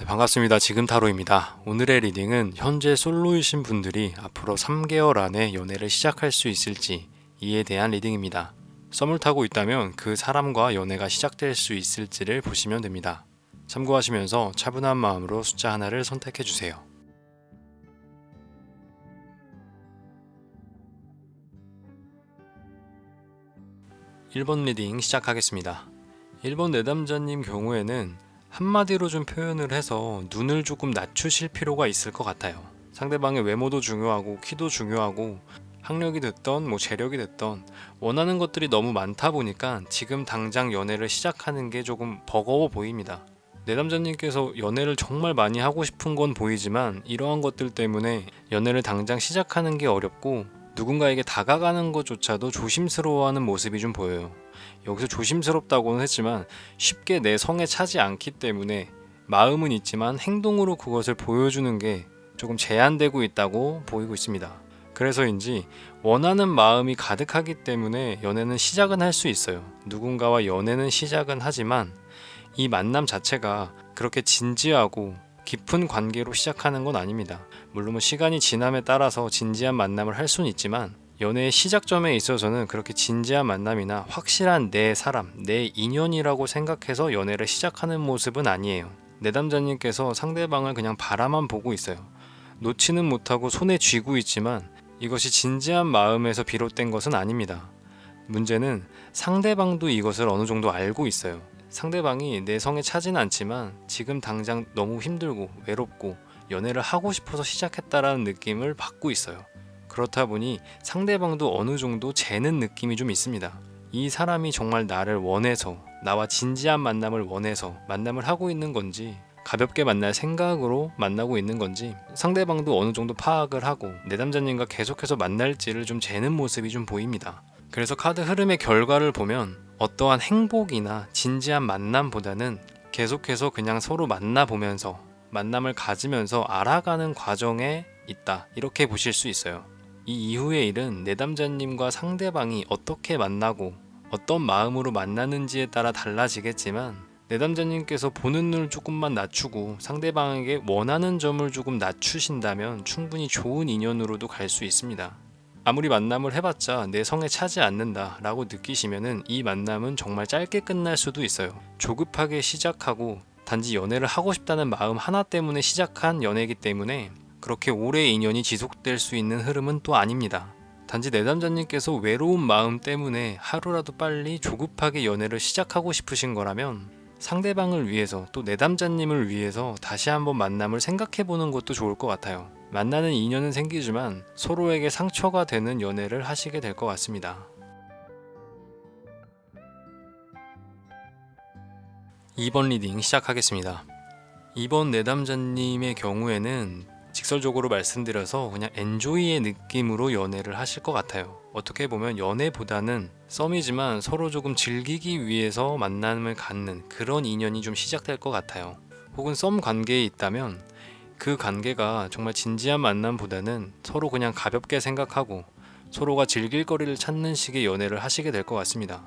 반갑습니다. 지금 타로입니다. 오늘의 리딩은 현재 솔로이신 분들이 앞으로 3개월 안에 연애를 시작할 수 있을지 이에 대한 리딩입니다. 썸을 타고 있다면 그 사람과 연애가 시작될 수 있을지를 보시면 됩니다. 참고하시면서 차분한 마음으로 숫자 하나를 선택해 주세요. (1번) 리딩 시작하겠습니다. 1번 내담자님 경우에는 한마디로 좀 표현을 해서 눈을 조금 낮추실 필요가 있을 것 같아요. 상대방의 외모도 중요하고 키도 중요하고 학력이 됐던 재력이 됐던 원하는 것들이 너무 많다 보니까 지금 당장 연애를 시작하는 게 조금 버거워 보입니다. 내담자님께서 연애를 정말 많이 하고 싶은 건 보이지만 이러한 것들 때문에 연애를 당장 시작하는 게 어렵고 누군가에게 다가가는 것조차도 조심스러워하는 모습이 좀 보여요. 여기서 조심스럽다고는 했지만 쉽게 내 성에 차지 않기 때문에 마음은 있지만 행동으로 그것을 보여주는 게 조금 제한되고 있다고 보이고 있습니다. 그래서인지 원하는 마음이 가득하기 때문에 연애는 시작은 할 수 있어요. 누군가와 연애는 시작은 하지만 이 만남 자체가 그렇게 진지하고 깊은 관계로 시작하는 건 아닙니다. 물론 시간이 지남에 따라서 진지한 만남을 할 수는 있지만 연애의 시작점에 있어서는 그렇게 진지한 만남이나 확실한 내 사람, 내 인연이라고 생각해서 연애를 시작하는 모습은 아니에요. 내담자님께서 상대방을 그냥 바라만 보고 있어요. 놓지는 못하고 손에 쥐고 있지만 이것이 진지한 마음에서 비롯된 것은 아닙니다. 문제는 상대방도 이것을 어느 정도 알고 있어요. 상대방이 내 성에 차진 않지만 지금 당장 너무 힘들고 외롭고 연애를 하고 싶어서 시작했다라는 느낌을 받고 있어요. 그렇다 보니 상대방도 어느 정도 재는 느낌이 좀 있습니다. 이 사람이 정말 나를 원해서, 나와 진지한 만남을 원해서 만남을 하고 있는 건지, 가볍게 만날 생각으로 만나고 있는 건지 상대방도 어느 정도 파악을 하고 내담자님과 계속해서 만날지를 좀 재는 모습이 좀 보입니다. 그래서 카드 흐름의 결과를 보면 어떠한 행복이나 진지한 만남보다는 계속해서 그냥 서로 만나보면서 만남을 가지면서 알아가는 과정에 있다, 이렇게 보실 수 있어요. 이 이후의 일은 내담자님과 상대방이 어떻게 만나고 어떤 마음으로 만나는지에 따라 달라지겠지만 내담자님께서 보는 눈을 조금만 낮추고 상대방에게 원하는 점을 조금 낮추신다면 충분히 좋은 인연으로도 갈 수 있습니다. 아무리 만남을 해봤자 내 성에 차지 않는다 라고 느끼시면은 이 만남은 정말 짧게 끝날 수도 있어요. 조급하게 시작하고 단지 연애를 하고 싶다는 마음 하나 때문에 시작한 연애이기 때문에 그렇게 오래 인연이 지속될 수 있는 흐름은 또 아닙니다. 단지 내담자님께서 외로운 마음 때문에 하루라도 빨리 조급하게 연애를 시작하고 싶으신 거라면 상대방을 위해서 또 내담자님을 위해서 다시 한번 만남을 생각해보는 것도 좋을 것 같아요. 만나는 인연은 생기지만 서로에게 상처가 되는 연애를 하시게 될 것 같습니다. 2번 리딩 시작하겠습니다. 2번 내담자님의 경우에는 직설적으로 말씀드려서 그냥 엔조이의 느낌으로 연애를 하실 것 같아요. 어떻게 보면 연애보다는 썸이지만 서로 조금 즐기기 위해서 만남을 갖는 그런 인연이 좀 시작될 것 같아요. 혹은 썸 관계에 있다면 그 관계가 정말 진지한 만남보다는 서로 그냥 가볍게 생각하고 서로가 즐길 거리를 찾는 식의 연애를 하시게 될 것 같습니다.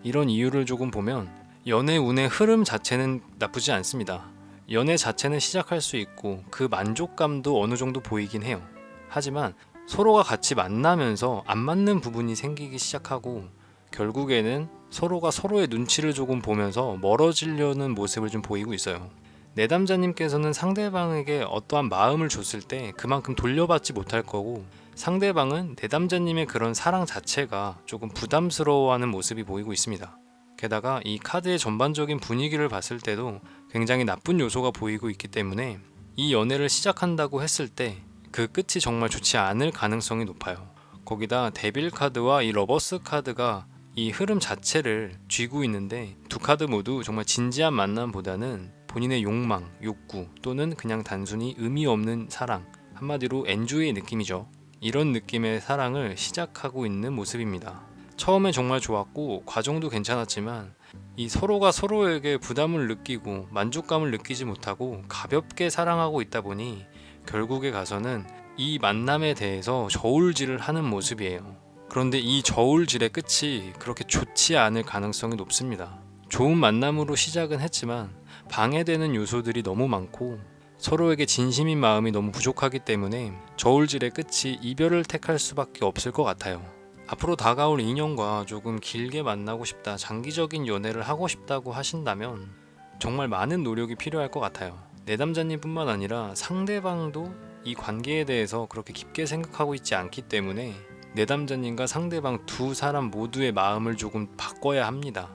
이런 이유를 조금 보면 연애 운의 흐름 자체는 나쁘지 않습니다. 연애 자체는 시작할 수 있고 그 만족감도 어느 정도 보이긴 해요. 하지만 서로가 같이 만나면서 안 맞는 부분이 생기기 시작하고 결국에는 서로가 서로의 눈치를 조금 보면서 멀어지려는 모습을 좀 보이고 있어요. 내담자님께서는 상대방에게 어떠한 마음을 줬을 때 그만큼 돌려받지 못할 거고 상대방은 내담자님의 그런 사랑 자체가 조금 부담스러워하는 모습이 보이고 있습니다. 게다가 이 카드의 전반적인 분위기를 봤을 때도 굉장히 나쁜 요소가 보이고 있기 때문에 이 연애를 시작한다고 했을 때 그 끝이 정말 좋지 않을 가능성이 높아요. 거기다 데빌 카드와 이 러버스 카드가 이 흐름 자체를 쥐고 있는데 두 카드 모두 정말 진지한 만남보다는 본인의 욕망, 욕구 또는 그냥 단순히 의미 없는 사랑, 한마디로 엔조이의 느낌이죠. 이런 느낌의 사랑을 시작하고 있는 모습입니다. 처음엔 정말 좋았고 과정도 괜찮았지만 이 서로가 서로에게 부담을 느끼고 만족감을 느끼지 못하고 가볍게 사랑하고 있다 보니 결국에 가서는 이 만남에 대해서 저울질을 하는 모습이에요. 그런데 이 저울질의 끝이 그렇게 좋지 않을 가능성이 높습니다. 좋은 만남으로 시작은 했지만 방해되는 요소들이 너무 많고 서로에게 진심인 마음이 너무 부족하기 때문에 저울질의 끝이 이별을 택할 수밖에 없을 것 같아요. 앞으로 다가올 인연과 조금 길게 만나고 싶다, 장기적인 연애를 하고 싶다고 하신다면 정말 많은 노력이 필요할 것 같아요. 내담자님뿐만 아니라 상대방도 이 관계에 대해서 그렇게 깊게 생각하고 있지 않기 때문에 내담자님과 상대방 두 사람 모두의 마음을 조금 바꿔야 합니다.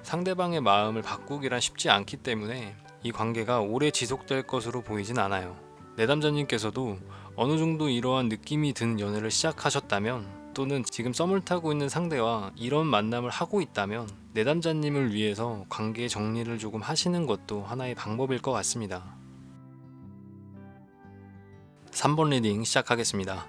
상대방의 마음을 바꾸기란 쉽지 않기 때문에 이 관계가 오래 지속될 것으로 보이진 않아요. 내담자님께서도 어느 정도 이러한 느낌이 든 연애를 시작하셨다면, 또는 지금 썸을 타고 있는 상대와 이런 만남을 하고 있다면 내담자님을 위해서 관계 정리를 조금 하시는 것도 하나의 방법일 것 같습니다. 3번 리딩 시작하겠습니다.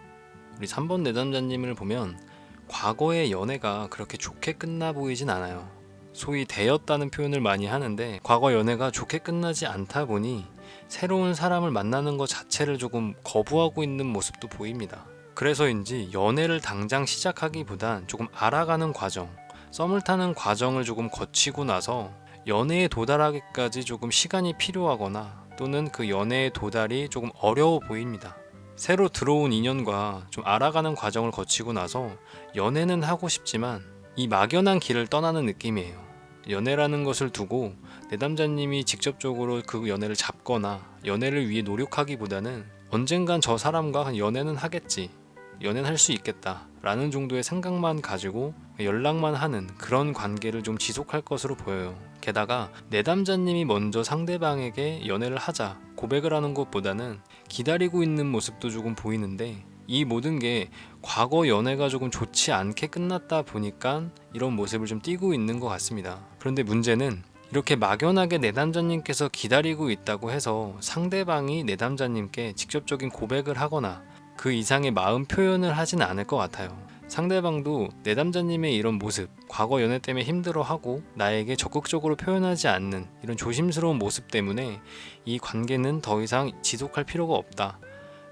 우리 3번 내담자님을 보면 과거의 연애가 그렇게 좋게 끝나 보이진 않아요. 소위 되었다는 표현을 많이 하는데 과거 연애가 좋게 끝나지 않다 보니 새로운 사람을 만나는 것 자체를 조금 거부하고 있는 모습도 보입니다. 그래서인지 연애를 당장 시작하기보단 조금 알아가는 과정, 썸을 타는 과정을 조금 거치고 나서 연애에 도달하기까지 조금 시간이 필요하거나 또는 그 연애의 도달이 조금 어려워 보입니다. 새로 들어온 인연과 좀 알아가는 과정을 거치고 나서 연애는 하고 싶지만 이 막연한 길을 떠나는 느낌이에요. 연애라는 것을 두고 내담자님이 직접적으로 그 연애를 잡거나 연애를 위해 노력하기보다는 언젠간 저 사람과 연애는 하겠지, 연애는 할 수 있겠다 라는 정도의 생각만 가지고 연락만 하는 그런 관계를 좀 지속할 것으로 보여요. 게다가 내담자님이 먼저 상대방에게 연애를 하자 고백을 하는 것보다는 기다리고 있는 모습도 조금 보이는데, 이 모든 게 과거 연애가 조금 좋지 않게 끝났다 보니까 이런 모습을 좀 띠고 있는 것 같습니다. 그런데 문제는 이렇게 막연하게 내담자님께서 기다리고 있다고 해서 상대방이 내담자님께 직접적인 고백을 하거나 그 이상의 마음 표현을 하진 않을 것 같아요. 상대방도 내담자님의 이런 모습, 과거 연애 때문에 힘들어하고 나에게 적극적으로 표현하지 않는 이런 조심스러운 모습 때문에 이 관계는 더 이상 지속할 필요가 없다,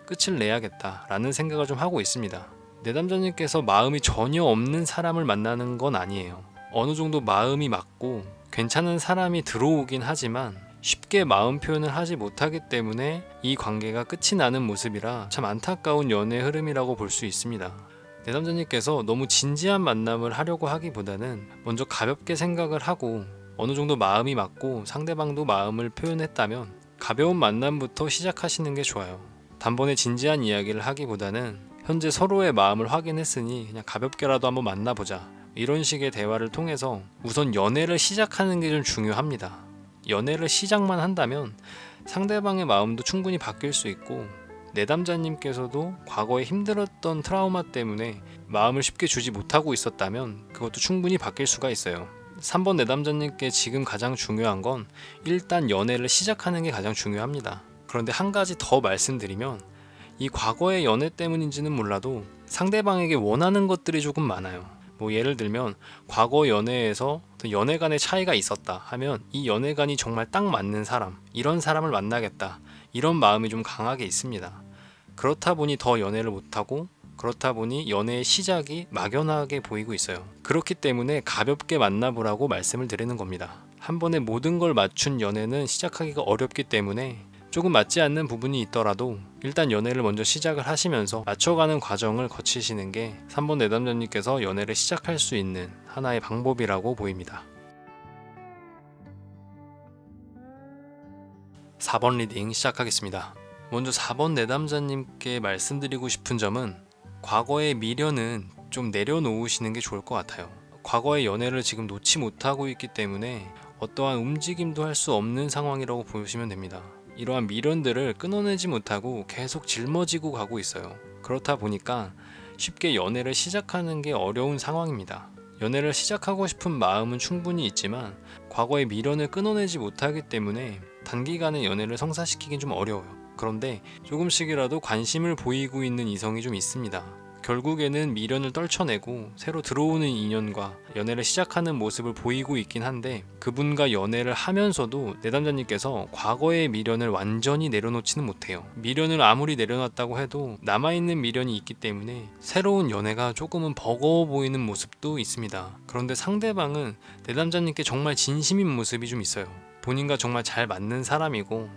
끝을 내야겠다 라는 생각을 좀 하고 있습니다. 내담자님께서 마음이 전혀 없는 사람을 만나는 건 아니에요. 어느 정도 마음이 맞고 괜찮은 사람이 들어오긴 하지만 쉽게 마음 표현을 하지 못하기 때문에 이 관계가 끝이 나는 모습이라 참 안타까운 연애 흐름이라고 볼 수 있습니다. 내담자님께서 너무 진지한 만남을 하려고 하기보다는 먼저 가볍게 생각을 하고 어느 정도 마음이 맞고 상대방도 마음을 표현했다면 가벼운 만남부터 시작하시는 게 좋아요. 단번에 진지한 이야기를 하기보다는 현재 서로의 마음을 확인했으니 그냥 가볍게라도 한번 만나보자, 이런 식의 대화를 통해서 우선 연애를 시작하는 게 좀 중요합니다. 연애를 시작만 한다면 상대방의 마음도 충분히 바뀔 수 있고 내담자님께서도 과거에 힘들었던 트라우마 때문에 마음을 쉽게 주지 못하고 있었다면 그것도 충분히 바뀔 수가 있어요. 3번 내담자님께 지금 가장 중요한 건 일단 연애를 시작하는 게 가장 중요합니다. 그런데 한 가지 더 말씀드리면, 이 과거의 연애 때문인지는 몰라도 상대방에게 원하는 것들이 조금 많아요. 예를 들면 과거 연애에서 연애 간의 차이가 있었다 하면 이 연애 간이 정말 딱 맞는 사람, 이런 사람을 만나겠다, 이런 마음이 좀 강하게 있습니다. 그렇다 보니 더 연애를 못하고, 그렇다 보니 연애의 시작이 막연하게 보이고 있어요. 그렇기 때문에 가볍게 만나보라고 말씀을 드리는 겁니다. 한 번에 모든 걸 맞춘 연애는 시작하기가 어렵기 때문에 조금 맞지 않는 부분이 있더라도 일단 연애를 먼저 시작을 하시면서 맞춰가는 과정을 거치시는 게 3번 내담자님께서 연애를 시작할 수 있는 하나의 방법이라고 보입니다. 4번 리딩 시작하겠습니다. 먼저 4번 내담자님께 말씀드리고 싶은 점은 과거의 미련은 좀 내려놓으시는 게 좋을 것 같아요. 과거의 연애를 지금 놓지 못하고 있기 때문에 어떠한 움직임도 할 수 없는 상황이라고 보시면 됩니다. 이러한 미련들을 끊어내지 못하고 계속 짊어지고 가고 있어요. 그렇다 보니까 쉽게 연애를 시작하는 게 어려운 상황입니다. 연애를 시작하고 싶은 마음은 충분히 있지만 과거의 미련을 끊어내지 못하기 때문에 단기간에 연애를 성사시키긴 좀 어려워요. 그런데 조금씩이라도 관심을 보이고 있는 이성이 좀 있습니다. 결국에는 미련을 떨쳐내고 새로 들어오는 인연과 연애를 시작하는 모습을 보이고 있긴 한데, 그분과 연애를 하면서도 내담자님께서 과거의 미련을 완전히 내려놓지는 못해요. 미련을 아무리 내려놨다고 해도 남아있는 미련이 있기 때문에 새로운 연애가 조금은 버거워 보이는 모습도 있습니다. 그런데 상대방은 내담자님께 정말 진심인 모습이 좀 있어요. 본인과 정말 잘 맞는 사람이고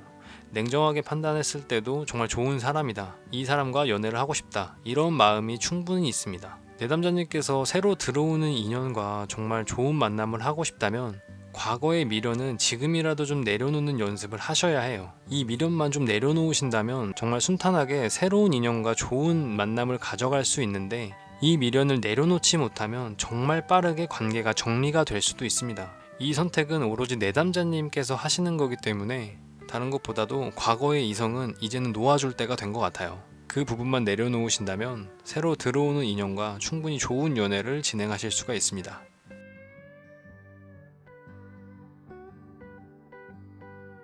냉정하게 판단했을 때도 정말 좋은 사람이다, 이 사람과 연애를 하고 싶다, 이런 마음이 충분히 있습니다. 내담자님께서 새로 들어오는 인연과 정말 좋은 만남을 하고 싶다면 과거의 미련은 지금이라도 좀 내려놓는 연습을 하셔야 해요. 이 미련만 좀 내려놓으신다면 정말 순탄하게 새로운 인연과 좋은 만남을 가져갈 수 있는데, 이 미련을 내려놓지 못하면 정말 빠르게 관계가 정리가 될 수도 있습니다. 이 선택은 오로지 내담자님께서 하시는 거기 때문에 다른 것보다도 과거의 이성은 이제는 놓아줄 때가 된 것 같아요. 그 부분만 내려놓으신다면 새로 들어오는 인연과 충분히 좋은 연애를 진행하실 수가 있습니다.